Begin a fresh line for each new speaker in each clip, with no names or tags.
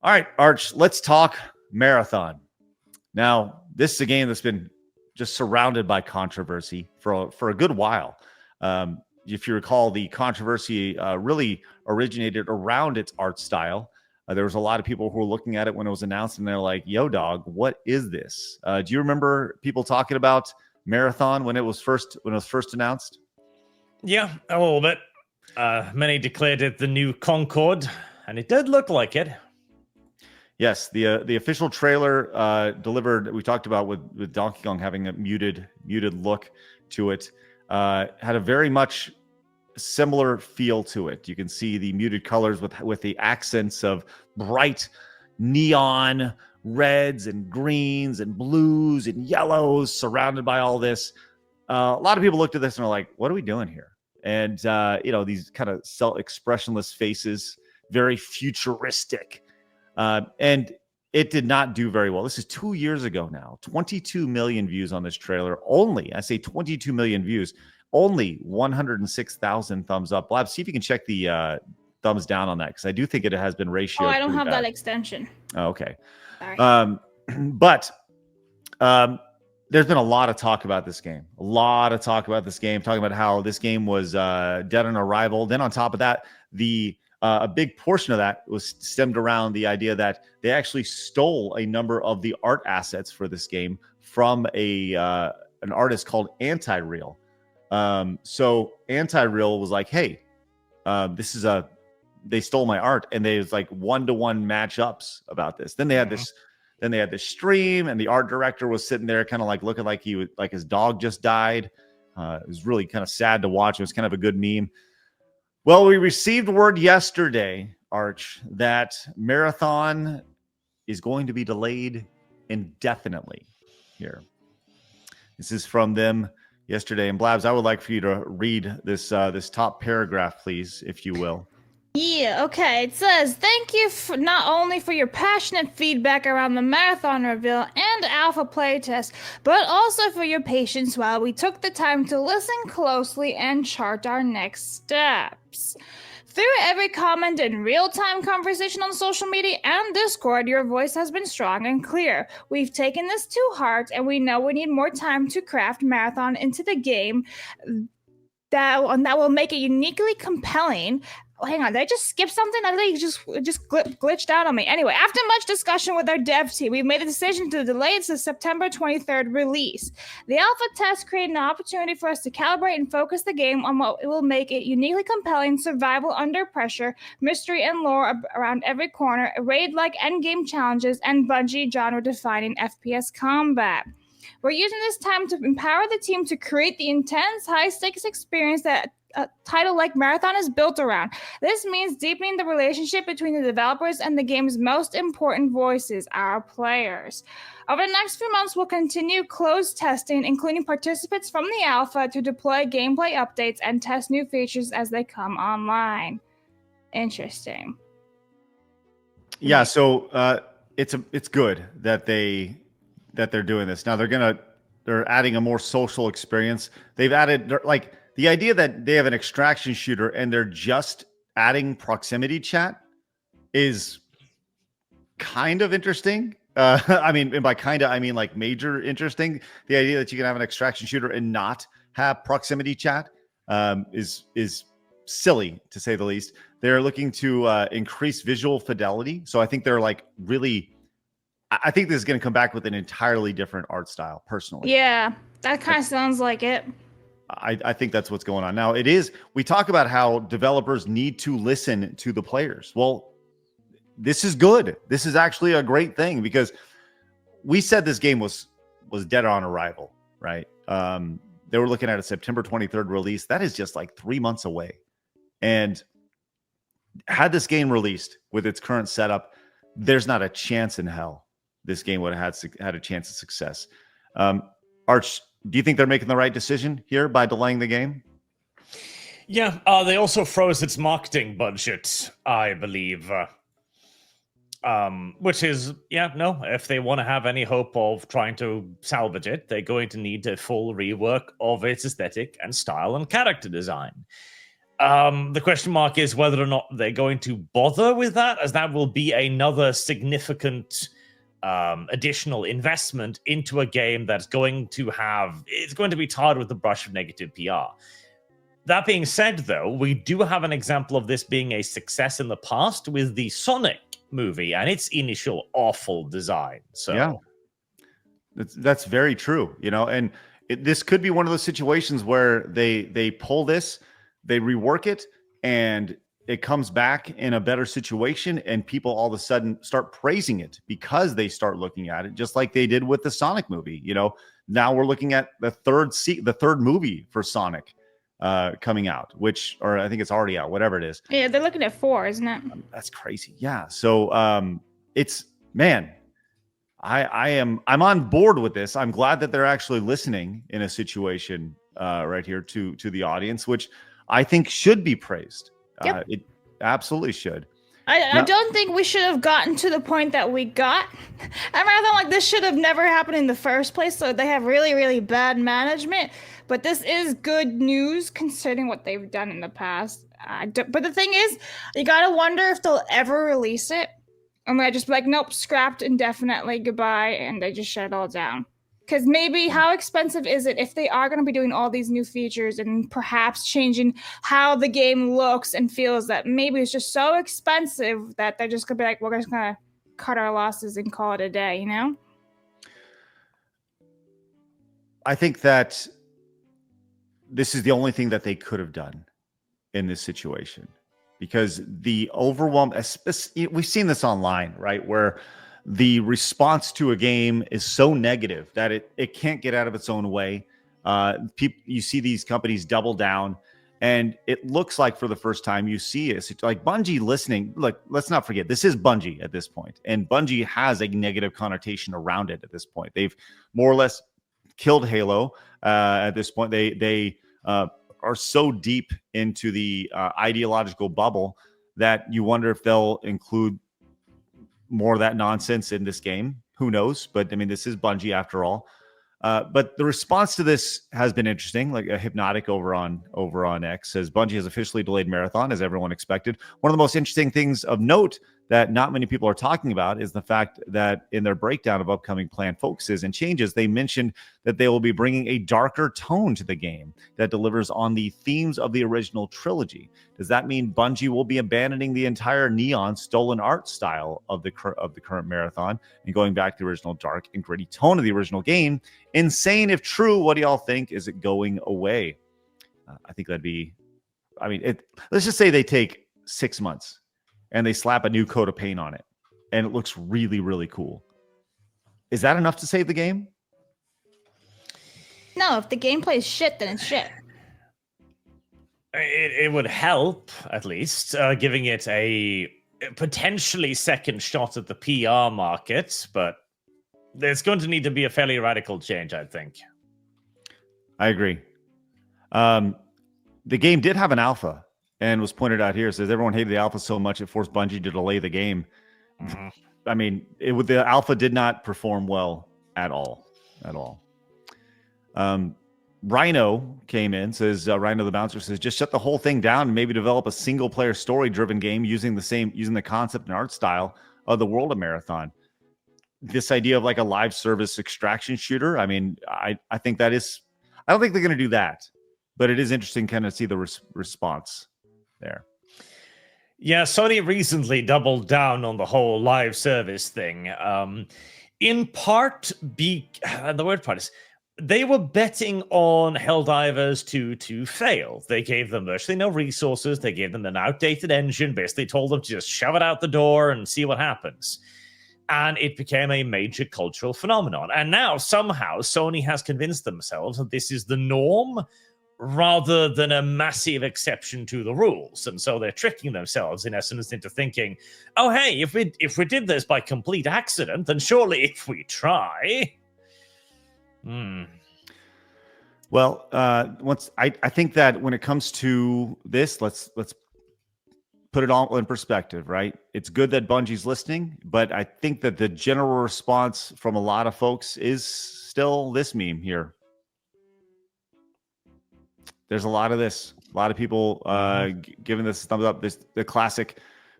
All right, Arch, let's talk Marathon. Now, this is a game that's been just surrounded by controversy for a good while. If you recall, the controversy really originated around its art style. There was a lot of people who were looking at it when it was announced, and they're like, "Yo, dog, what is this?" Do you remember people talking about Marathon when it was first announced?
Yeah, a little bit. Many declared it the new Concorde, and it did look like it.
Yes, the official trailer delivered. We talked about with Donkey Kong having a muted look to it. Had a very much similar feel to it. You can see the muted colors with the accents of bright neon reds and greens and blues and yellows surrounded by all this. A lot of people looked at this and are like, "What are we doing here?" And these kind of expressionless faces, very futuristic. And it did not do very well. This is 2 years ago now. 22 million views on this trailer. I say 22 million views. Only 106,000 thumbs up. Blabs, see if you can check the thumbs down on that, because I do think it has been ratioed.
Oh, I don't have that extension.
Oh, okay.
Sorry.
But there's been a lot of talk about this game. Talking about how this game was dead on arrival. Then on top of that, a big portion of that was stemmed around the idea that they actually stole a number of the art assets for this game from an artist called Anti-Real. So Anti-Real was like, "Hey, they stole my art," and they was like 1-to-1 matchups about this. Then they had this stream, and the art director was sitting there kind of like looking like his dog just died. It was really kind of sad to watch. It was kind of a good meme. Well, we received word yesterday, Arch, that Marathon is going to be delayed indefinitely here. This is from them yesterday. And Blabs, I would like for you to read this top paragraph, please, if you will.
Yeah, okay. It says, "Thank you not only for your passionate feedback around the Marathon reveal and alpha playtest, but also for your patience while we took the time to listen closely and chart our next steps. Through every comment and real-time conversation on social media and Discord, your voice has been strong and clear. We've taken this to heart, and we know we need more time to craft Marathon into the game that will make it uniquely compelling." Oh, hang on, did I just skip something? I think it just glitched out on me. Anyway, after much discussion with our dev team, we've made a decision to delay it to the September 23rd release. The alpha test created an opportunity for us to calibrate and focus the game on what will make it uniquely compelling: survival under pressure, mystery and lore around every corner, raid-like endgame challenges, and Bungie genre-defining FPS combat. We're using this time to empower the team to create the intense, high-stakes experience that a title like Marathon is built around. This means deepening the relationship between the developers and the game's most important voices, our players. Over the next few months, we'll continue closed testing, including participants from the alpha, to deploy gameplay updates and test new features as they come online. Interesting.
Yeah, so it's good that they're doing this. Now they're adding a more social experience. They've added the idea that they have an extraction shooter and they're just adding proximity chat is kind of interesting. I mean, and by kind of, I mean like major interesting. The idea that you can have an extraction shooter and not have proximity chat is silly, to say the least. They're looking to increase visual fidelity. So I think they're like really, I think this is going to come back with an entirely different art style, personally.
Yeah, that kind of sounds like it.
I think that's what's going on. Now, we talk about how developers need to listen to the players. Well, this is good. This is actually a great thing, because we said this game was dead on arrival, right? They were looking at a September 23rd release. That is just like 3 months away. And had this game released with its current setup, there's not a chance in hell this game would have had a chance of success. Arch, do you think they're making the right decision here by delaying the game?
Yeah, they also froze its marketing budget, I believe. Which is, if they want to have any hope of trying to salvage it, they're going to need a full rework of its aesthetic and style and character design. The question mark is whether or not they're going to bother with that, as that will be another significant additional investment into a game that's going to be tarred with the brush of negative PR. That being said, though, we do have an example of this being a success in the past with the Sonic movie and its initial awful design. So
yeah, that's very true. And this could be one of those situations where they pull this, they rework it, and it comes back in a better situation, and people all of a sudden start praising it because they start looking at it, just like they did with the Sonic movie. Now we're looking at the third movie for Sonic coming out, or I think it's already out, whatever it is.
Yeah, they're looking at 4, isn't it?
That's crazy. Yeah. So I'm on board with this. I'm glad that they're actually listening in a situation right here to the audience, which I think should be praised.
Yep.
It absolutely should.
I don't think we should have gotten to the point that we got. I feel like this should have never happened in the first place. So they have really, really bad management. But this is good news considering what they've done in the past. But the thing is, you gotta wonder if they'll ever release it. And they're just be like, nope, scrapped indefinitely, goodbye, and they just shut it all down. Because maybe how expensive is it if they are going to be doing all these new features and perhaps changing how the game looks and feels, that maybe it's just so expensive that they're just going to be like, we're just going to cut our losses and call it a day,
I think that this is the only thing that they could have done in this situation, because the overwhelm, we've seen this online, right? Where the response to a game is so negative that it can't get out of its own way. You see these companies double down, and it looks like for the first time you see it. It's like Bungie listening. Look, let's not forget, this is Bungie at this point, and Bungie has a negative connotation around it at this point. They've more or less killed Halo at this point. They are so deep into the ideological bubble that you wonder if they'll include more of that nonsense in this game. Who knows? But I mean, this is Bungie after all. But the response to this has been interesting. Like a Hypnotic over on X says, Bungie has officially delayed Marathon as everyone expected. One of the most interesting things of note that not many people are talking about is the fact that in their breakdown of upcoming planned focuses and changes, they mentioned that they will be bringing a darker tone to the game that delivers on the themes of the original trilogy. Does that mean Bungie will be abandoning the entire neon stolen art style of the current Marathon and going back to the original dark and gritty tone of the original game? Insane if true. What do y'all think? Is it going away? I think that'd be, let's just say they take 6 months and they slap a new coat of paint on it and it looks really, really cool. Is that enough to save the game?
No, if the gameplay is shit, then it's shit.
It would help, at least, giving it a potentially second shot at the PR market, but there's going to need to be a fairly radical change, I think.
I agree. The game did have an alpha, and was pointed out here. It says everyone hated the alpha so much it forced Bungie to delay the game. Mm-hmm. I mean, the alpha did not perform well at all. Rhino came in, says Rhino the Bouncer says, just shut the whole thing down and maybe develop a single player story driven game using the concept and art style of the world of Marathon. This idea of like a live service extraction shooter. I mean, I think that is, I don't think they're going to do that, but it is interesting kind of see the response there.
Yeah, Sony recently doubled down on the whole live service thing. In part, the word part is, they were betting on Helldivers to fail. They gave them virtually no resources. They gave them an outdated engine. Basically told them to just shove it out the door and see what happens. And it became a major cultural phenomenon. And now, somehow, Sony has convinced themselves that this is the norm rather than a massive exception to the rules. And so they're tricking themselves, in essence, into thinking, oh, hey, if we did this by complete accident, then surely if we try...
Well, I think that when it comes to this, let's put it all in perspective, right? It's good that Bungie's listening, but I think that the general response from a lot of folks is still this meme here. There's a lot of this. A lot of people giving this thumbs up. The classic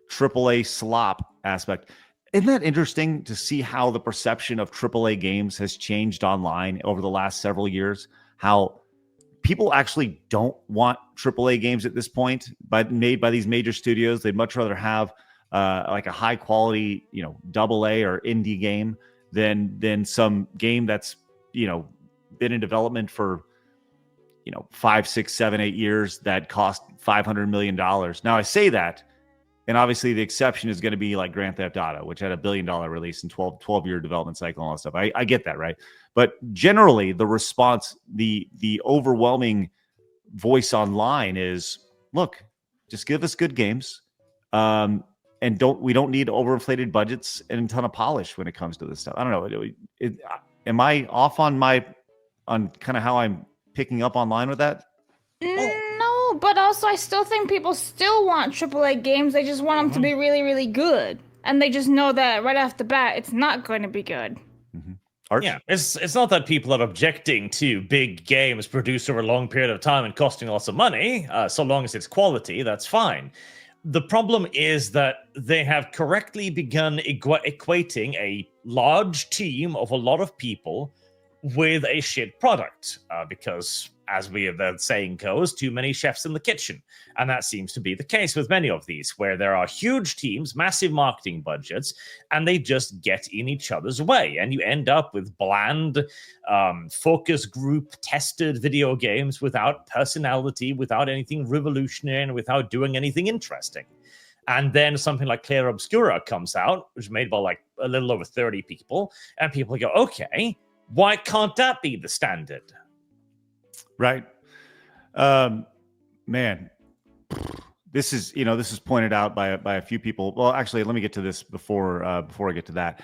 AAA slop aspect. Isn't that interesting to see how the perception of AAA games has changed online over the last several years? How people actually don't want AAA games at this point, made by these major studios. They'd much rather have like a high quality, AA or indie game than some game that's been in development for 5, 6, 7, 8 years that cost $500 million. Now I say that, and obviously the exception is going to be like Grand Theft Auto, which had $1 billion release and 12-year development cycle and all that stuff. I get that, right? But generally the response, the overwhelming voice online is, look, just give us good games. And we don't need overinflated budgets and a ton of polish when it comes to this stuff. I don't know. Am I off on kind of how I'm picking up online with that?
No, but also I still think people still want AAA games. They just want them to be really, really good. And they just know that right off the bat, it's not going to be good.
Arch?
Yeah, it's not that people are objecting to big games produced over a long period of time and costing lots of money. So long as it's quality, that's fine. The problem is that they have correctly begun equating a large team of a lot of people with a shit product, because, as the saying goes, too many chefs in the kitchen. And that seems to be the case with many of these, where there are huge teams, massive marketing budgets, and they just get in each other's way. And you end up with bland, focus group tested video games without personality, without anything revolutionary, and without doing anything interesting. And then something like Clair Obscura comes out, which is made by like a little over 30 people, and people go, okay, why can't that be the standard?
Right. Man, this is pointed out by a few people. Well, actually, let me get to this before I get to that.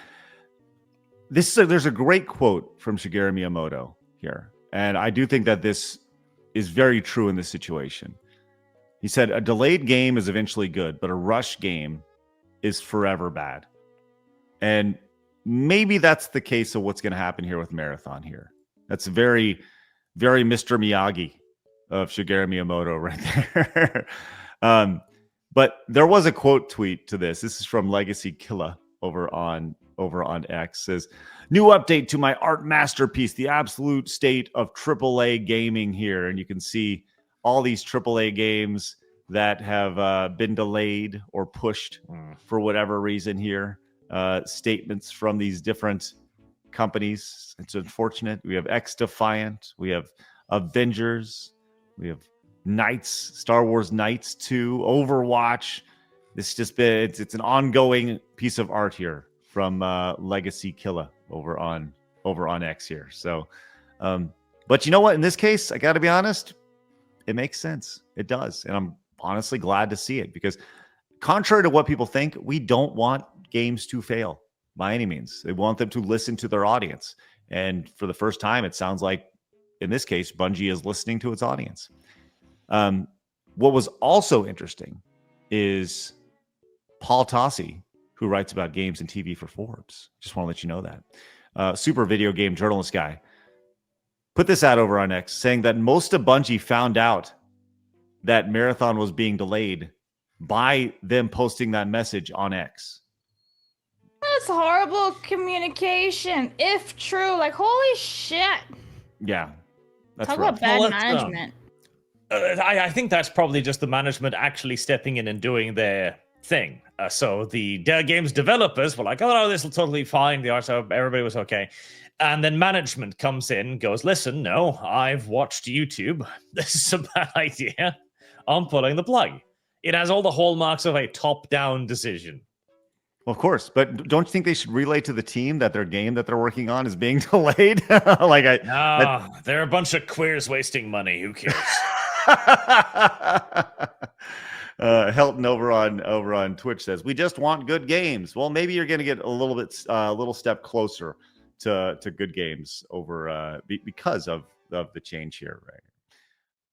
There's a great quote from Shigeru Miyamoto here, and I do think that this is very true in this situation. He said, "A delayed game is eventually good, but a rush game is forever bad." And maybe that's the case of what's going to happen here with Marathon here. That's very, very Mr. Miyagi of Shigeru Miyamoto right there. But there was a quote tweet to this. This is from Legacy Killa over on X. It says, "New update to my art masterpiece, the absolute state of AAA gaming here." And you can see all these AAA games that have been delayed or pushed for whatever reason here. Statements from these different companies. It's unfortunate. We have X Defiant, we have Avengers, we have Knights, Star Wars Knights 2, Overwatch. It's an ongoing piece of art here from Legacy Killa over on X here. So, but you know what? In this case, I got to be honest, it makes sense. It does, and I'm honestly glad to see it, because contrary to what people think, we don't want games to fail by any means. They want them to listen to their audience. And for the first time, it sounds like, in this case, Bungie is listening to its audience. What was also interesting is Paul Tossi, who writes about games and TV for Forbes. Just want to let you know that. Super video game journalist guy. Put this out over on X, saying that most of Bungie found out that Marathon was being delayed by them posting that message on X.
That's horrible communication. If true, like, holy shit.
Yeah. That's
Talk
rough.
about bad management.
I think that's probably just the management actually stepping in and doing their thing. So the game's developers were like, oh, no, this will totally fine. The art, everybody was okay. And then management comes in, goes, listen, no, I've watched YouTube. This is a bad idea. I'm pulling the plug. It has all the hallmarks of a top-down decision.
Well, of course, but don't you think they should relay to the team that their game that they're working on is being delayed? They're
a bunch of queers wasting money. Who cares?
Helton over on Twitch says, we just want good games. Well, maybe you're going to get a little step closer to good games over because of the change here, right?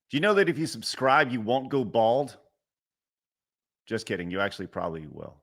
Do you know that if you subscribe, you won't go bald? Just kidding. You actually probably will.